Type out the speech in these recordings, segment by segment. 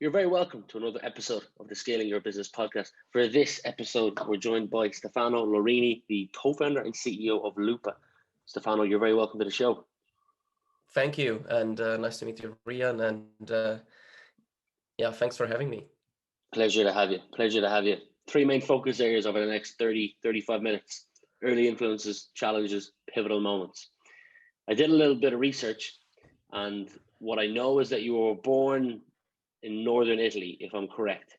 You're very welcome to another episode of the Scaling Your Business podcast. For this episode, we're joined by Stefano Lorini, the co-founder and CEO of Lupa. Stefano, you're very welcome to the show. Thank you, and nice to meet you, Rian. And yeah, thanks for having me. Pleasure to have you. Pleasure to have you. Three main focus areas over the next 30, 35 minutes. Early influences, challenges, pivotal moments. I did a little bit of research, and what I know is that you were born in northern Italy, if I'm correct.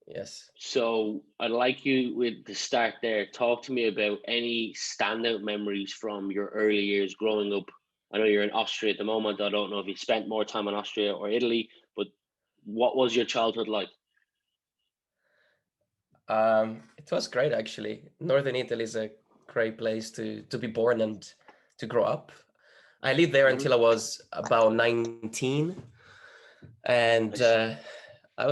Yes. So I'd like you with the start there. Talk to me about any standout memories from your early years growing up. I know you're in Austria at the moment. I don't know if you spent more time in Austria or Italy, but what was your childhood like? It was great, actually. Northern Italy is a great place to be born and to grow up. I lived there Mm-hmm. until I was about 19, and Nice. I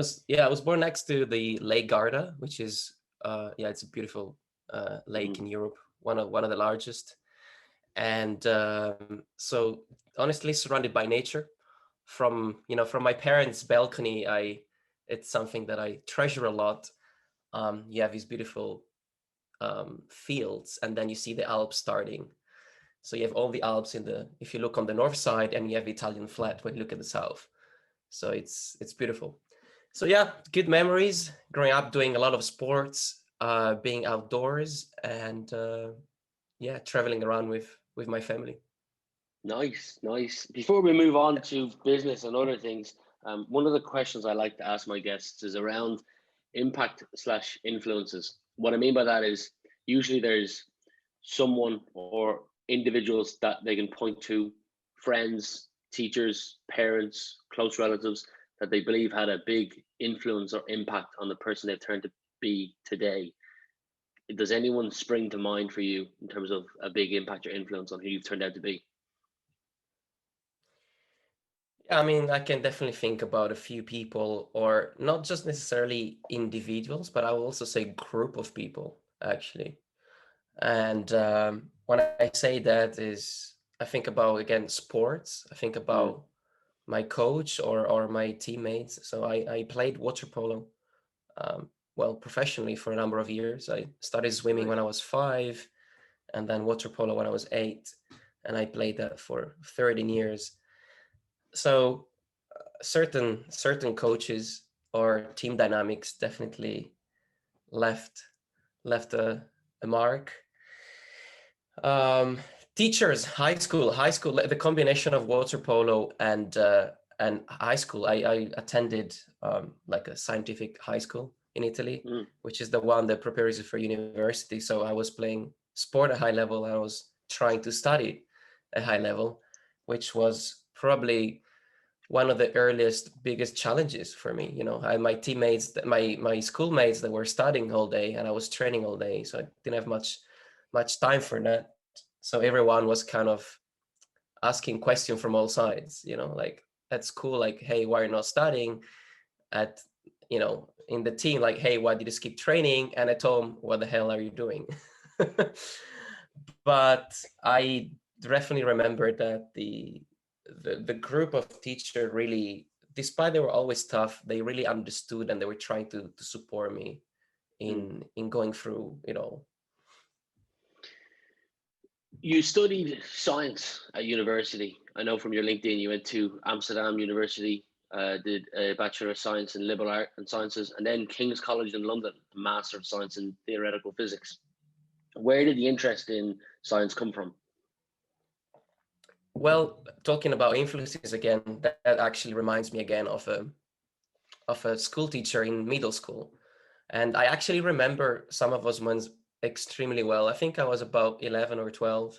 was born next to the Lake Garda, which is it's a beautiful lake Mm-hmm. in Europe, one of the largest. And so honestly surrounded by nature. From my parents' balcony, I it's something that I treasure a lot. You have these beautiful fields, and then you see the Alps starting. So you have all the Alps if you look on the north side, and you have the Italian flat when you look at the south. So it's beautiful. So yeah, good memories growing up, doing a lot of sports, being outdoors, and traveling around with my family. Nice, nice. Before we move on to business and other things, one of the questions I like to ask my guests is around impact slash influences. What I mean by that is usually there's someone or individuals that they can point to, friends, teachers, parents, close relatives that they believe had a big influence or impact on the person they've turned to be today. Does anyone spring to mind for you in terms of a big impact or influence on who you've turned out to be? I mean, I can definitely think about a few people, or not just necessarily individuals, but I will also say group of people, actually. And when I say that is, I think about, again, sports. I think Mm, about my coach or my teammates. So I played water polo, professionally for a number of years. I started swimming nice. when I was 5, and then water polo when I was 8, and I played that for 13 years. So certain coaches or team dynamics definitely left left a mark. Um, Teachers, high school, the combination of water polo and high school. I attended like a scientific high school in Italy, Mm, which is the one that prepares you for university. So I was playing sport at high level. I was trying to study at high level, which was probably one of the earliest biggest challenges for me. I had my teammates, my schoolmates that were studying all day, and I was training all day, so I didn't have much time for that. So everyone was kind of asking questions from all sides, like, at school, like, hey, why are you not studying? At in the team, like, hey, why did you skip training? And I told them, what the hell are you doing? But I definitely remember that the group of teachers really, despite they were always tough, they really understood, and they were trying to support me mm. in going through it all. You studied science at university. I know from your LinkedIn you went to Amsterdam University, did a Bachelor of Science in Liberal Art and Sciences, and then King's College in London, a Master of Science in Theoretical Physics. Where did the interest in science come from? Well, talking about influences again, that actually reminds me again of a school teacher in middle school. And I actually remember some of those ones extremely well. I think I was about 11 or 12,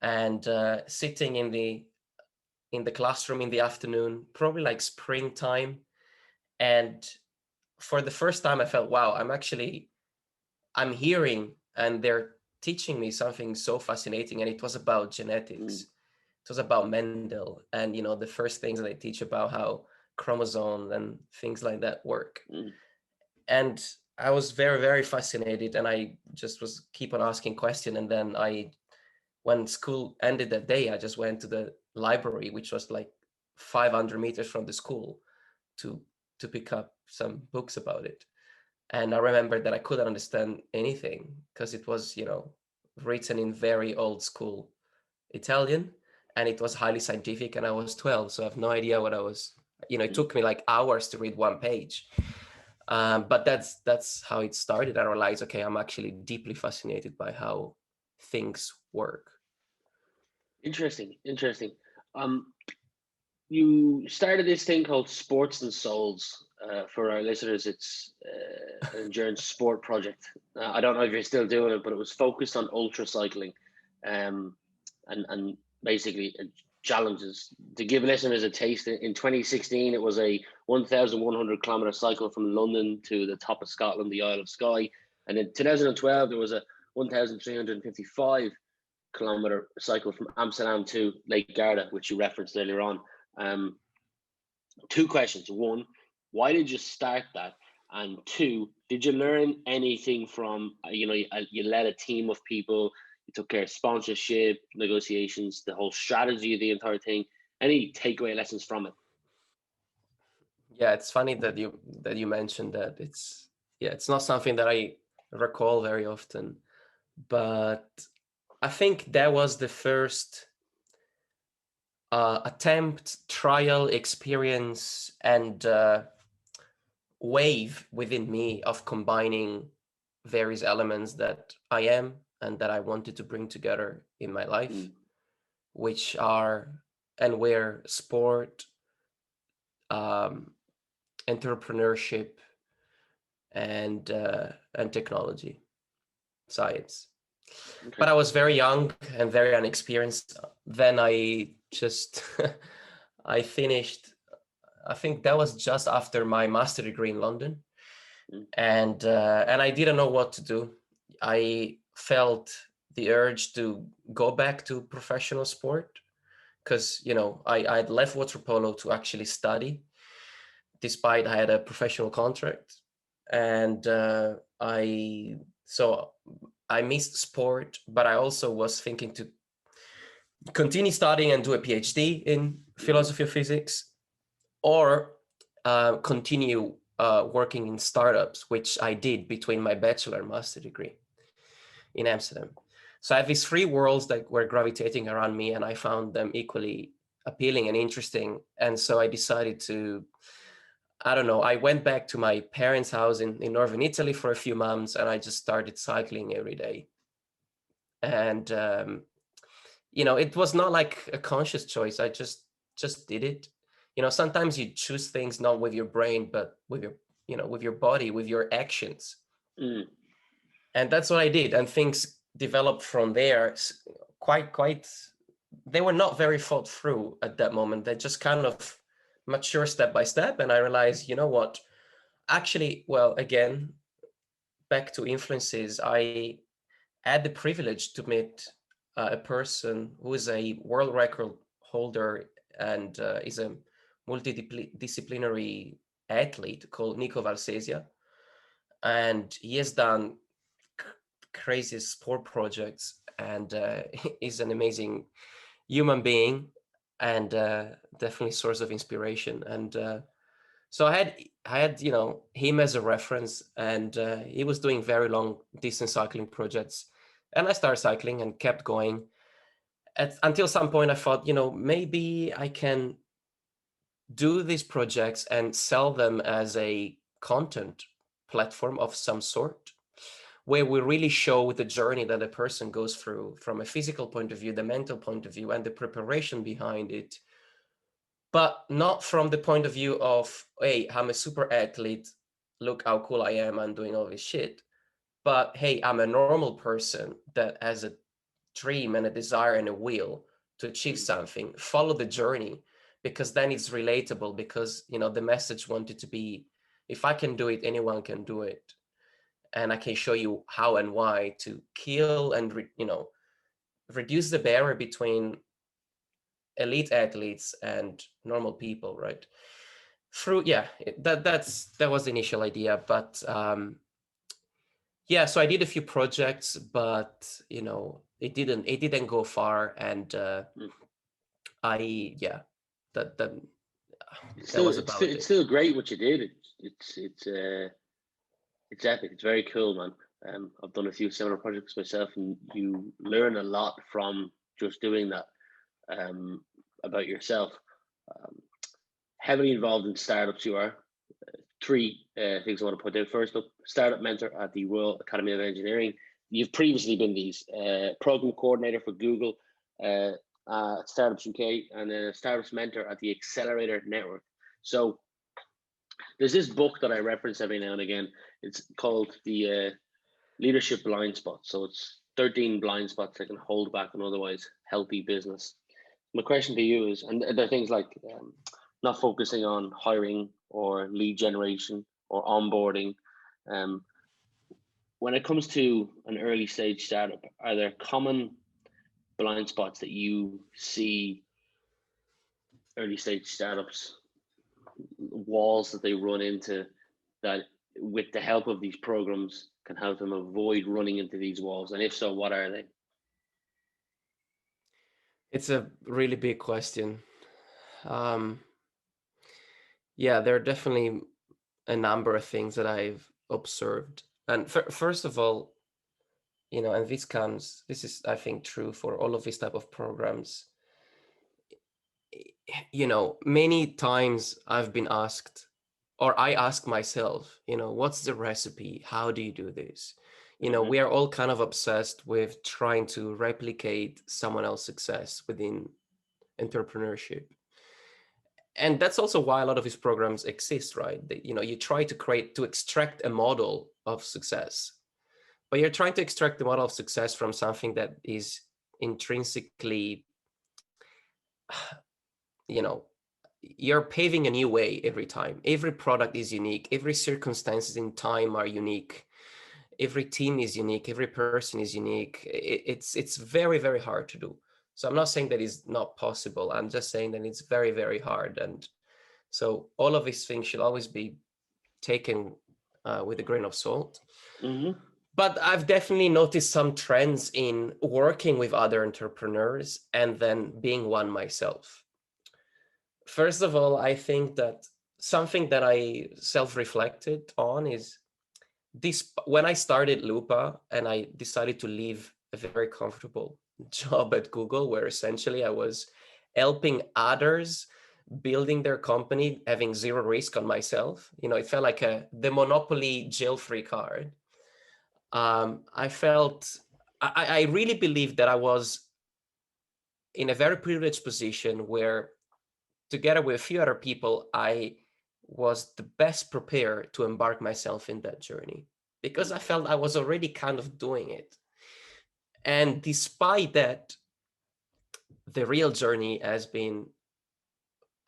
and sitting in the classroom in the afternoon, probably like springtime. And for the first time, I felt, wow, I'm hearing, and they're teaching me something so fascinating. And it was about Mm, genetics. It was about Mendel, and the first things that they teach about how chromosomes and things like that work. mm, And I was very, very fascinated, and I just was keep on asking questions. And then when school ended that day, I just went to the library, which was like 500 meters from the school, to pick up some books about it. And I remember that I couldn't understand anything because it was, written in very old school Italian, and it was highly scientific, and I was 12, so I have no idea what I was. It took me like hours to read one page. But that's how it started. I realized, okay, I'm actually deeply fascinated by how things work. Interesting. Um, you started this thing called Sports and Souls. For our listeners, it's an endurance sport project. I don't know if you're still doing it, but it was focused on ultra cycling, and basically challenges. To give listeners a taste, in 2016, it was a 1,100-kilometer cycle from London to the top of Scotland, the Isle of Skye, and in 2012 there was a 1,355-kilometer cycle from Amsterdam to Lake Garda, which you referenced earlier on. Um, Two questions. One, why did you start that? And two, did you learn anything from, you led a team of people, you took care of sponsorship, negotiations, the whole strategy of the entire thing. Any takeaway lessons from it? Yeah, it's funny that you mentioned that. It's not something that I recall very often, but I think that was the first attempt, trial, experience, and wave within me of combining various elements that I am and that I wanted to bring together in my life, which are and where sport, um, entrepreneurship, and technology, science. Okay. But I was very young and very unexperienced. Then I just I finished. I think that was just after my master degree in London, and I didn't know what to do. I felt the urge to go back to professional sport because I'd left water polo to actually study, despite I had a professional contract, and I missed sport, but I also was thinking to continue studying and do a PhD in philosophy of physics, or continue working in startups, which I did between my bachelor and master degree in Amsterdam. So I have these three worlds that were gravitating around me, and I found them equally appealing and interesting. And so I decided to, I don't know, I went back to my parents' house in northern Italy for a few months, and I just started cycling every day. And it was not like a conscious choice. I just did it. Sometimes you choose things not with your brain, but with your body, with your actions. And that's what I did. And things developed from there. Quite. They were not very thought through at that moment. They just kind of mature step by step. And I realized, you know what? Actually, well, again, back to influences. I had the privilege to meet a person who is a world record holder and is a multidisciplinary athlete called Nico Valsesia. And he has done crazy sport projects and is an amazing human being and definitely source of inspiration. And so I had him as a reference, and he was doing very long distance cycling projects, and I started cycling and kept going. Until some point, I thought, maybe I can do these projects and sell them as a content platform of some sort, where we really show the journey that a person goes through from a physical point of view, the mental point of view, and the preparation behind it. But not from the point of view of, hey, I'm a super athlete, look how cool I am, I'm doing all this shit. But hey, I'm a normal person that has a dream and a desire and a will to achieve something. Follow the journey, because then it's relatable, because the message wanted to be, if I can do it, anyone can do it. And I can show you how and why to kill and reduce the barrier between elite athletes and normal people, right? That was the initial idea. But so I did a few projects, but it didn't go far. And that was about It's it. still great what you did. It's epic. It's very cool, man. I've done a few similar projects myself, and you learn a lot from just doing that, about yourself. Um, Heavily involved in startups, you are. Three things I want to put out. First up, startup mentor at the Royal Academy of Engineering. You've previously been these program coordinator for Google, Startups UK, and a startups mentor at the Accelerator Network. So there's this book that I reference every now and again. It's called the Leadership Blind Spots. So it's 13 blind spots that can hold back an otherwise healthy business. My question to you is, and there are things like not focusing on hiring or lead generation or onboarding. When it comes to an early stage startup, are there common blind spots that you see early stage startups, walls that they run into, that with the help of these programs can help them avoid running into these walls? And if so, what are they? It's a really big question. Yeah, there are definitely a number of things that I've observed. And first of all, and this is, I think, true for all of these type of programs. Many times I've been asked, or I ask myself, what's the recipe? How do you do this? We are all kind of obsessed with trying to replicate someone else's success within entrepreneurship. And that's also why a lot of these programs exist, right? You try to extract a model of success, but you're trying to extract the model of success from something that is intrinsically, you're paving a new way every time. Every product is unique. Every circumstances in time are unique. Every team is unique. Every person is unique. It's very, very hard to do. So I'm not saying that it's not possible. I'm just saying that it's very, very hard. And so all of these things should always be taken with a grain of salt. Mm-hmm. But I've definitely noticed some trends in working with other entrepreneurs and then being one myself. First of all, I think that something that I self-reflected on is this: when I started Lupa and I decided to leave a very comfortable job at Google, where essentially I was helping others building their company, having zero risk on myself. It felt like the Monopoly jail-free card. I really believed that I was in a very privileged position where, together with a few other people, I was the best prepared to embark myself in that journey because I felt I was already kind of doing it. And despite that, the real journey has been,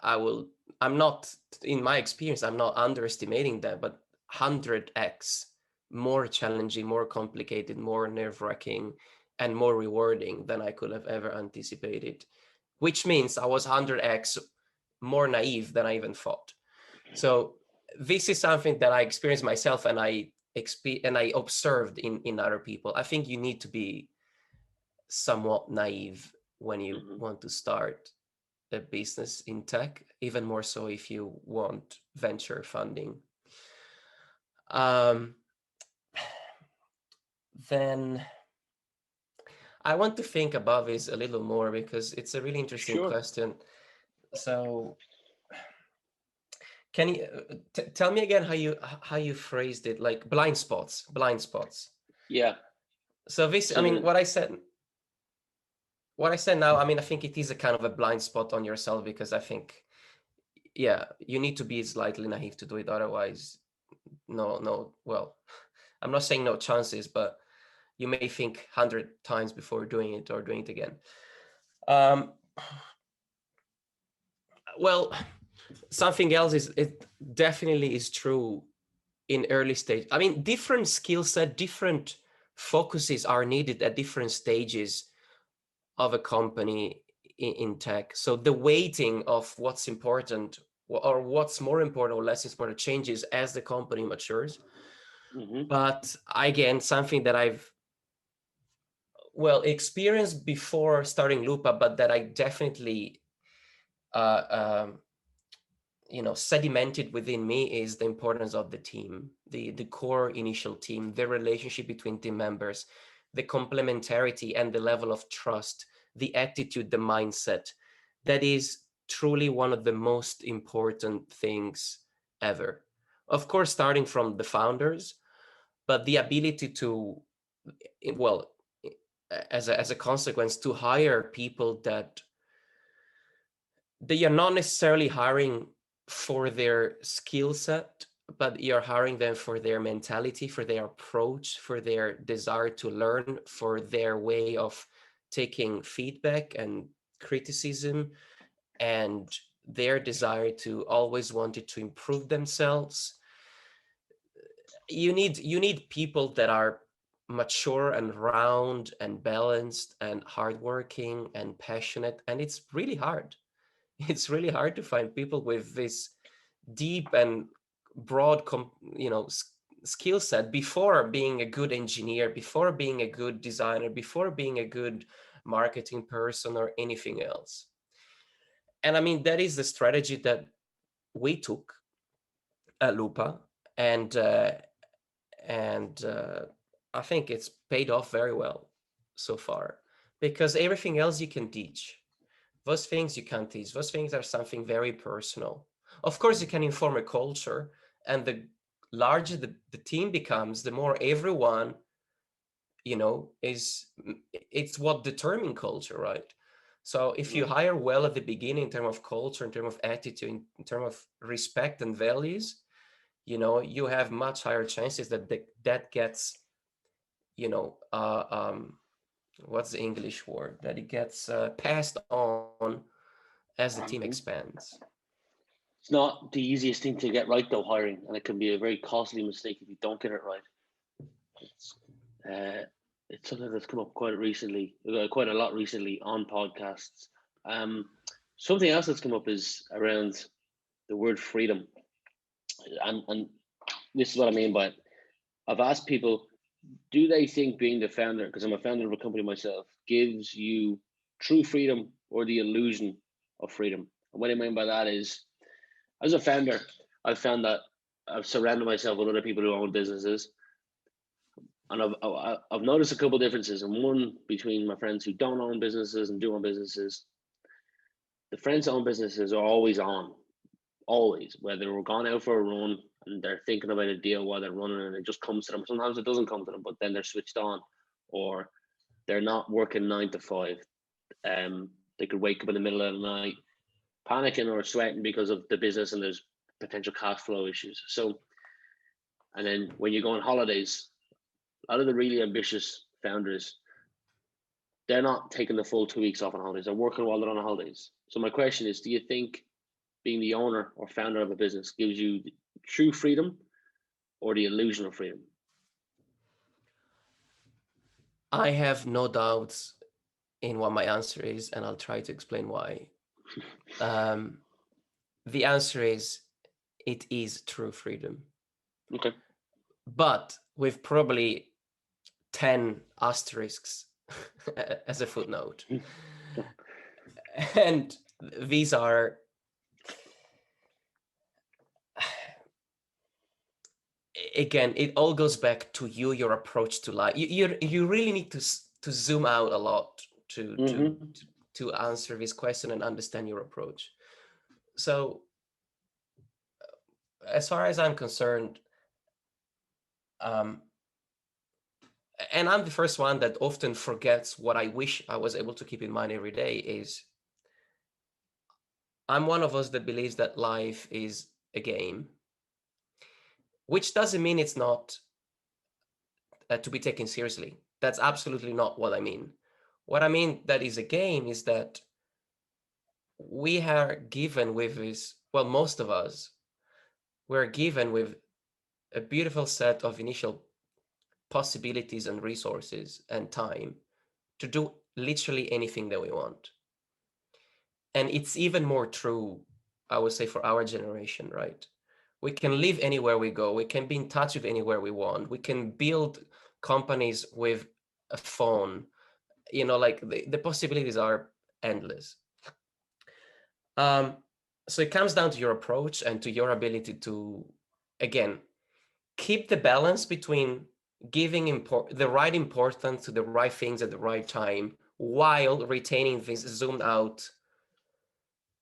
I'm not, in my experience, I'm not underestimating that, but 100x more challenging, more complicated, more nerve-wracking, and more rewarding than I could have ever anticipated, which means I was 100x more naive than I even thought. So this is something that I experienced myself, and I observed in other people. I think you need to be somewhat naive when you want to start a business in tech, even more so if you want venture funding. Then I want to think about this a little more because it's a really interesting question. So can you tell me again how you phrased it, like blind spots? Yeah. So this, I mean, what I said now, I mean, I think it is a kind of a blind spot on yourself, because I think, yeah, you need to be slightly naive to do it. Otherwise, well, I'm not saying no chances, but you may think 100 times before doing it or doing it again. Well, something else is, it definitely is true in early stage. I mean, different skill set, different focuses are needed at different stages of a company in tech. So the weighting of what's important or what's more important or less important changes as the company matures. But again, something that I've experienced before starting Lupa, but that I definitely sedimented within me is the importance of the team, the core initial team, the relationship between team members, the complementarity and the level of trust, the attitude, the mindset. That is truly one of the most important things ever. Of course, starting from the founders, but the ability to, well, as a consequence, to hire people that they are not necessarily hiring for their skill set, but you're hiring them for their mentality, for their approach, for their desire to learn, for their way of taking feedback and criticism, and their desire to always wanted to improve themselves. You need people that are mature and round and balanced and hardworking and passionate, and it's really hard. It's really hard to find people with this deep and broad skill set before being a good engineer, before being a good designer, before being a good marketing person or anything else. And I mean, that is the strategy that we took at Lupa, and and I think it's paid off very well so far, because everything else you can teach. Those things you can't teach. Those things are something very personal. Of course, you can inform a culture, and the larger the team becomes, the more everyone, is, it's what determine culture, right? So if you hire well at the beginning in terms of culture, in terms of attitude, in terms of respect and values, you have much higher chances that that gets, you know, uh, um, what's the English word? That it gets passed on as the team expands. It's not the easiest thing to get right though, hiring, and it can be a very costly mistake if you don't get it right. It's uh, it's something that's come up quite a lot recently on podcasts. Um, Something else that's come up is around the word freedom, and this is what I mean by it. I've asked people, do they think being the founder, because I'm a founder of a company myself, gives you true freedom or the illusion of freedom? And what I mean by that is, as a founder, I've found that I've surrounded myself with other people who own businesses, and I've noticed a couple of differences. And one between my friends who don't own businesses and do own businesses. The friends who own businesses are always on, always. Whether we're gone out for a run and they're thinking about a deal while they're running, and it just comes to them. Sometimes it doesn't come to them, but then they're switched on, or they're not working 9 to 5. They could wake up in the middle of the night panicking or sweating because of the business, and there's potential cash flow issues. So, and then when you go on holidays, a lot of the really ambitious founders, they're not taking the full 2 weeks off on holidays. They're working while they're on holidays. So my question is, do you think being the owner or founder of a business gives you true freedom or the illusion of freedom? I have no doubts in what my answer is, and I'll try to explain why. Um, the answer is, it is true freedom. Okay. But with probably 10 asterisks as a footnote. And these are, again, it all goes back to your approach to life. You really need to zoom out a lot to answer this question and understand your approach. So as far as I'm concerned, and I'm the first one that often forgets what I wish I was able to keep in mind every day, is I'm one of us that believes that life is a game, which doesn't mean it's not to be taken seriously. That's absolutely not what I mean. What I mean that is a game is that we are given with this, well, most of us, we're given with a beautiful set of initial possibilities and resources and time to do literally anything that we want. And it's even more true, I would say, for our generation, right? We can live anywhere we go. We can be in touch with anywhere we want. We can build companies with a phone. Like the possibilities are endless. So it comes down to your approach and to your ability to, again, keep the balance between giving the right importance to the right things at the right time, while retaining this zoomed out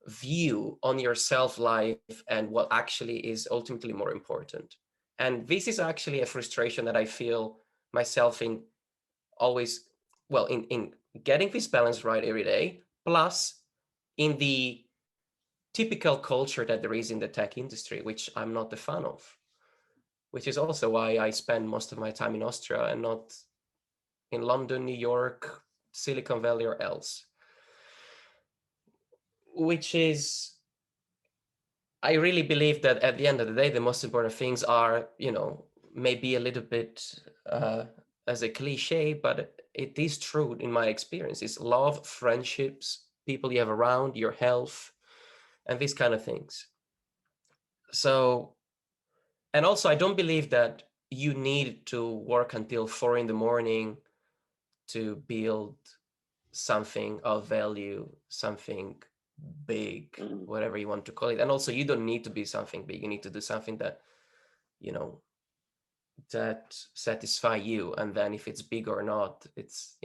view on your self life and what actually is ultimately more important. And this is actually a frustration that I feel myself in, always, well, in getting this balance right every day, plus in the typical culture that there is in the tech industry, which I'm not a fan of, which is also why I spend most of my time in Austria and not in London, New York, Silicon Valley, or else. Which is, I really believe that at the end of the day, the most important things are, maybe a little bit as a cliche, but it is true in my experience. It's love, friendships, people you have around, your health, and these kind of things. So, and also, I don't believe that you need to work until 4 a.m. to build something of value, something big, whatever you want to call it. And also, you don't need to be something big. You need to do something that, that satisfy you. And then if it's big or not, it's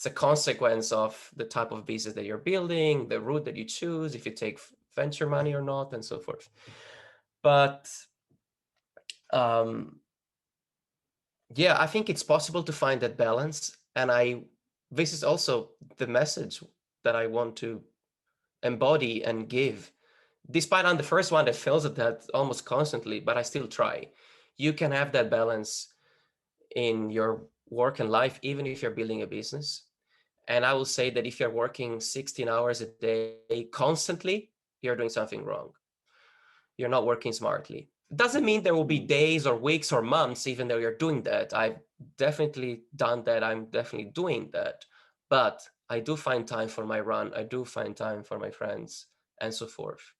a consequence of the type of business that you're building, the route that you choose, if you take venture money or not, and so forth. But yeah, I think it's possible to find that balance. And this is also the message that I want to embody and give. Despite I'm the first one that fails at that almost constantly, but I still try. You can have that balance in your work and life, even if you're building a business. And I will say that if you're working 16 hours a day constantly, you're doing something wrong. You're not working smartly. Doesn't mean there will be days or weeks or months, even though you're doing that. I've definitely done that. I'm definitely doing that. But I do find time for my run. I do find time for my friends and so forth.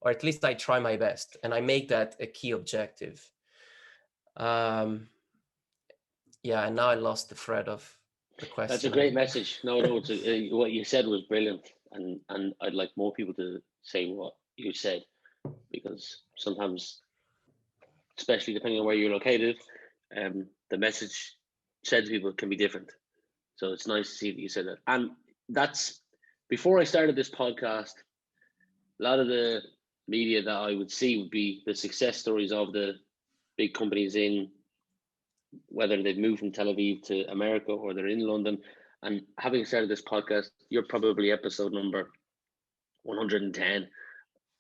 Or at least I try my best, and I make that a key objective. Um, yeah, and now I lost the thread of the That's a question. great message. No, it's what you said was brilliant, and I'd like more people to say what you said, because sometimes, especially depending on where you're located, the message said to people can be different. So it's nice to see that you said that. And that's, before I started this podcast, a lot of the media that I would see would be the success stories of the big companies, in whether they've moved from Tel Aviv to America or they're in London. And having started this podcast, you're probably episode number 110,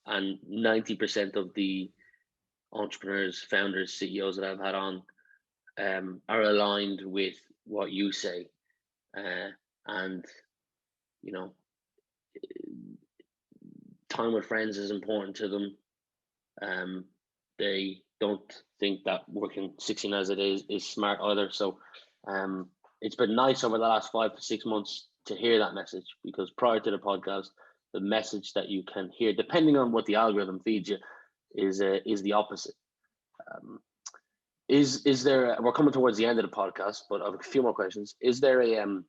and 90% of the entrepreneurs, founders, CEOs that I've had on are aligned with what you say. And, you know, time with friends is important to them. They don't think that working 16 hours a day is smart either. So it's been nice over the last 5 to 6 months to hear that message, because prior to the podcast, the message that you can hear, depending on what the algorithm feeds you, is the opposite. Is there? We're coming towards the end of the podcast, but I have a few more questions. Is there a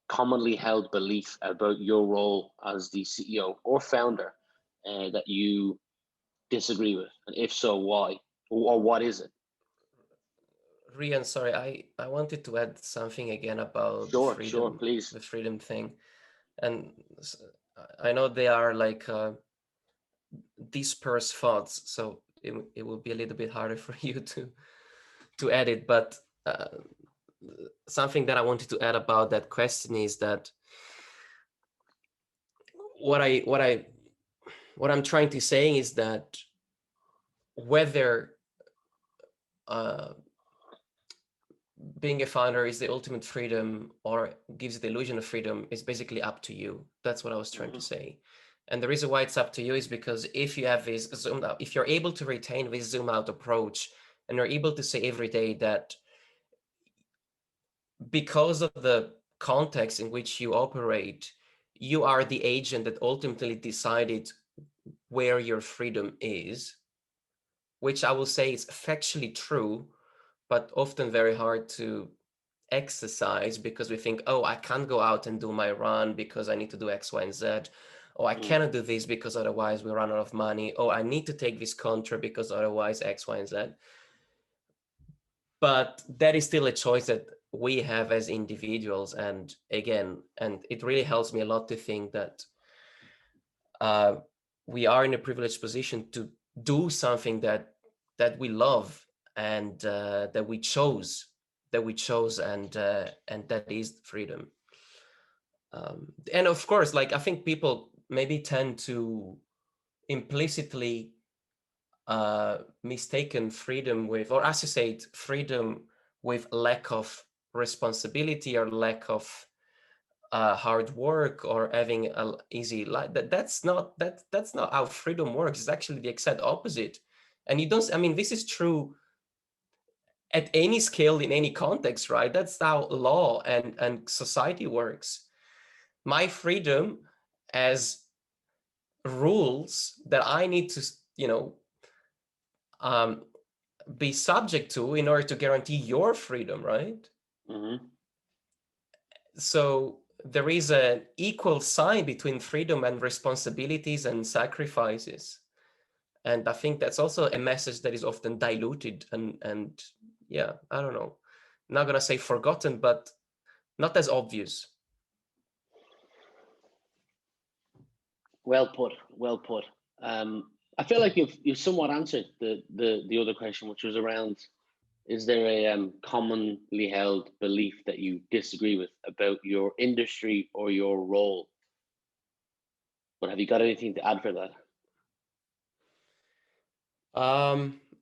commonly held belief about your role as the CEO or founder that you disagree with? And if so, why? Or what is it? Rian, sorry, I wanted to add something again about Sure, please. the freedom thing. And I know they are like dispersed thoughts, so it will be a little bit harder for you to edit. But something that I wanted to add about that question is that what I'm trying to say is that whether being a founder is the ultimate freedom or gives the illusion of freedom is basically up to you. That's what I was trying to say. And the reason why it's up to you is because if you have this zoom out, if you're able to retain this zoom out approach, and you're able to say every day that because of the context in which you operate, you are the agent that ultimately decided where your freedom is, which I will say is factually true, but often very hard to exercise, because we think, oh, I can't go out and do my run because I need to do X, Y, and Z. Oh, I cannot do this because otherwise we run out of money. Oh, I need to take this contract because otherwise X, Y, and Z. But that is still a choice that we have as individuals. And again, and it really helps me a lot to think that we are in a privileged position to do something that we love and that we chose, and that is freedom. And of course, like I think people maybe tend to implicitly mistaken freedom with, or associate freedom with lack of responsibility or lack of hard work or having an easy life. That's not how freedom works. It's actually the exact opposite. And you don't, I mean, this is true at any scale in any context, right? That's how law and society works. My freedom as rules that I need to, um, be subject to in order to guarantee your freedom, right? Mm-hmm. So there is an equal sign between freedom and responsibilities and sacrifices. And I think that's also a message that is often diluted and yeah, I don't know. I'm not gonna say forgotten, but not as obvious. Well put. Well put. I feel like you've somewhat answered the other question, which was around: is there a commonly held belief that you disagree with about your industry or your role? But have you got anything to add for that?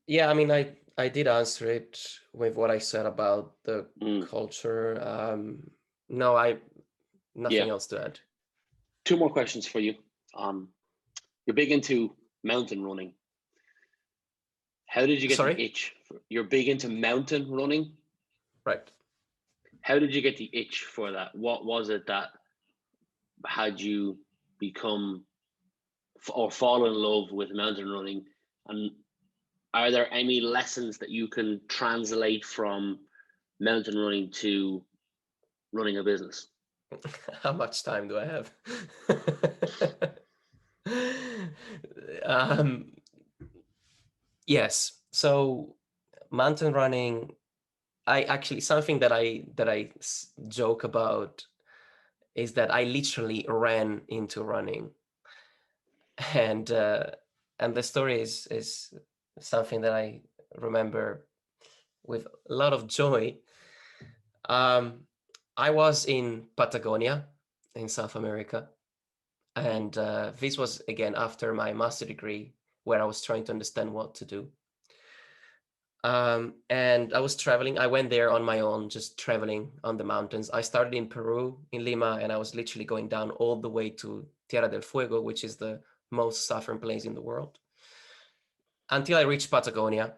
Yeah, I mean, I did answer it with what I said about the Mm, culture. No, nothing yeah. else to add. Two more questions for you. You're big into mountain running. How did you get the Sorry? itch? You're big into mountain running. Right. How did you get the itch for that? What was it that had you become or fall in love with mountain running? And are there any lessons that you can translate from mountain running to running a business? How much time do I have? um, yes. So mountain running, I actually, something that I joke about is that I literally ran into running, and the story is something that I remember with a lot of joy. Um, I was in Patagonia in South America, and this was again after my master degree, where I was trying to understand what to do. And I was traveling. I went there on my own, just traveling on the mountains. I started in Peru, in Lima, and I was literally going down all the way to Tierra del Fuego, which is the most southern place in the world, until I reached Patagonia.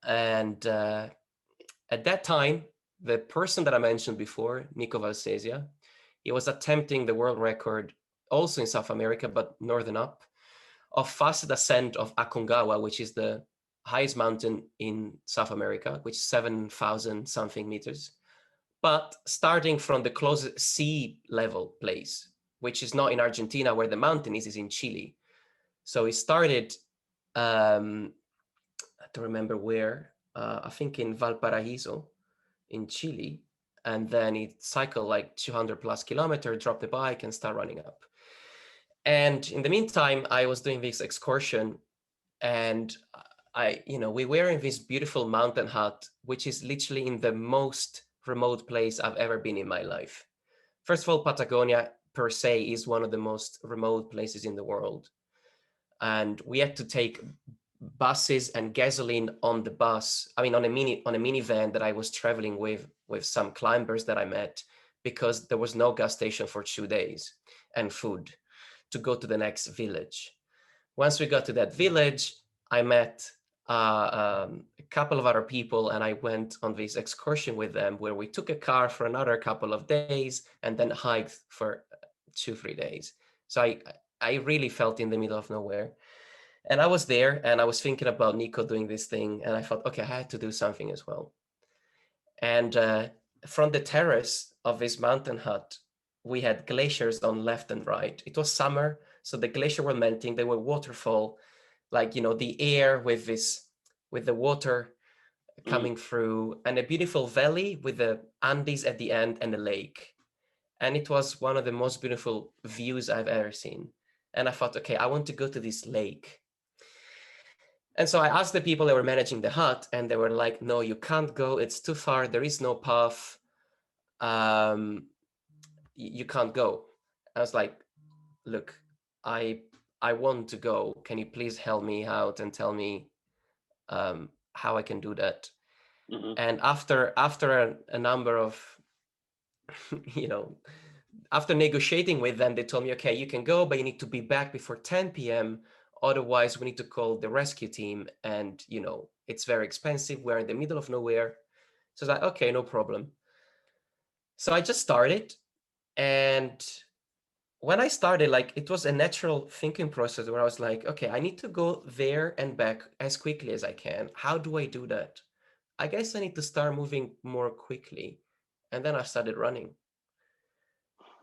And at that time, the person that I mentioned before, Nico Valsesia, he was attempting the world record also in South America, but northern up, of fastest ascent of Aconcagua, which is the highest mountain in South America, which is 7,000 something meters. But starting from the closest sea level place, which is not in Argentina where the mountain is in Chile. So it started, I don't remember where, I think in Valparaiso in Chile. And then it cycled like 200 plus kilometers, dropped the bike and start running up. And in the meantime, I was doing this excursion, and we were in this beautiful mountain hut, which is literally in the most remote place I've ever been in my life. First of all, Patagonia per se is one of the most remote places in the world. And we had to take buses and gasoline on the bus. I mean, on a minivan that I was traveling with some climbers that I met, because there was no gas station for 2 days and food to go to the next village. Once we got to that village, I met a couple of other people, and I went on this excursion with them where we took a car for another couple of days and then hiked for 2-3 days. So I really felt in the middle of nowhere. And I was there and I was thinking about Nico doing this thing, and I thought, okay, I had to do something as well. And from the terrace of this mountain hut, we had glaciers on left and right. It was summer, So the glacier were melting, there were waterfall, like, the air with the water coming through, and a beautiful valley with the Andes at the end and a lake. And it was one of the most beautiful views I've ever seen. And I thought, okay, I want to go to this lake. And so I asked the people that were managing the hut, and they were like, no, you can't go. It's too far. There is no path. You can't go. I was like, look, I want to go. Can you please help me out and tell me how I can do that? And after a number of, after negotiating with them, they told me, okay, you can go, but you need to be back before 10 p.m. Otherwise, we need to call the rescue team, and it's very expensive. We're in the middle of nowhere. So I was like, okay, no problem. So I just started, and when I started, like, it was a natural thinking process where I was like, okay, I need to go there and back as quickly as I can. How do I do that? I guess I need to start moving more quickly. And then I started running.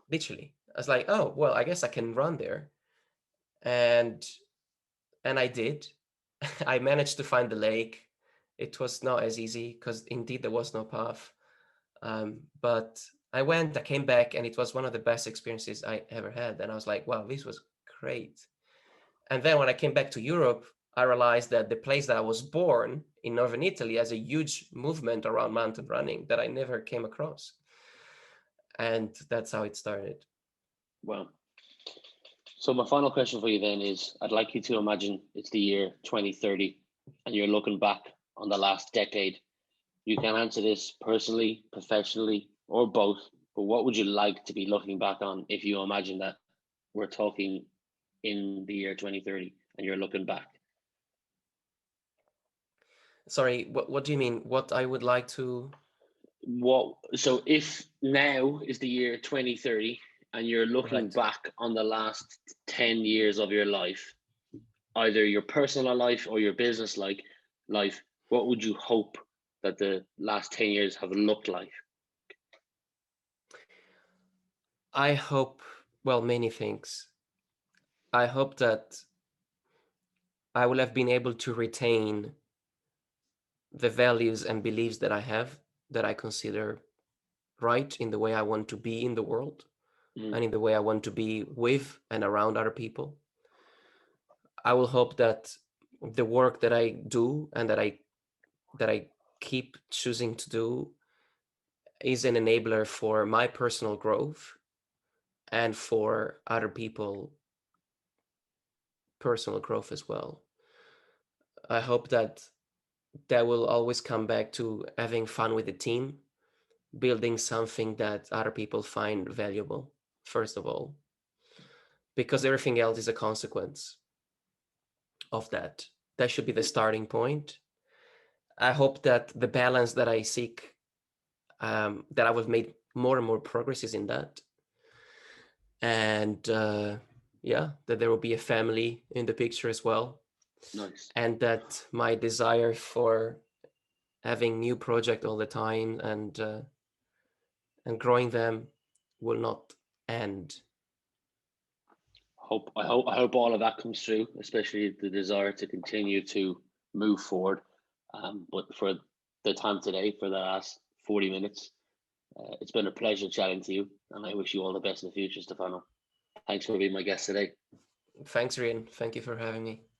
Literally. I was like, oh, well, I guess I can run there. And I did. I managed to find the lake. It was not as easy because indeed there was no path. But I went, I came back, and it was one of the best experiences I ever had. And I was like, wow, this was great. And then when I came back to Europe, I realized that the place that I was born in Northern Italy has a huge movement around mountain running that I never came across. And that's how it started. Well, so my final question for you then is, I'd like you to imagine it's the year 2030 and you're looking back on the last decade. You can answer this personally, professionally, or both, but what would you like to be looking back on if you imagine that we're talking in the year 2030 and you're looking back? Sorry, what do you mean? What I would like to... So if now is the year 2030 and you're looking Right. back on the last 10 years of your life, either your personal life or your business life, what would you hope that the last 10 years have looked like? I hope, well, many things. I hope that I will have been able to retain the values and beliefs that I have, that I consider right in the way I want to be in the world and in the way I want to be with and around other people. I will hope that the work that I do and that I keep choosing to do is an enabler for my personal growth and for other people personal growth as well. I hope that will always come back to having fun with the team, building something that other people find valuable, first of all, because everything else is a consequence of that. That should be the starting point. I hope that the balance that I seek, that I will have made more and more progresses in that. And yeah, that there will be a family in the picture as well. Nice. And that my desire for having new project all the time and growing them will not end. I hope all of that comes through, especially the desire to continue to move forward. But for the time today, for the last 40 minutes, it's been a pleasure chatting to you, and I wish you all the best in the future, Stefano. Thanks for being my guest today. Thanks, Rian. Thank you for having me.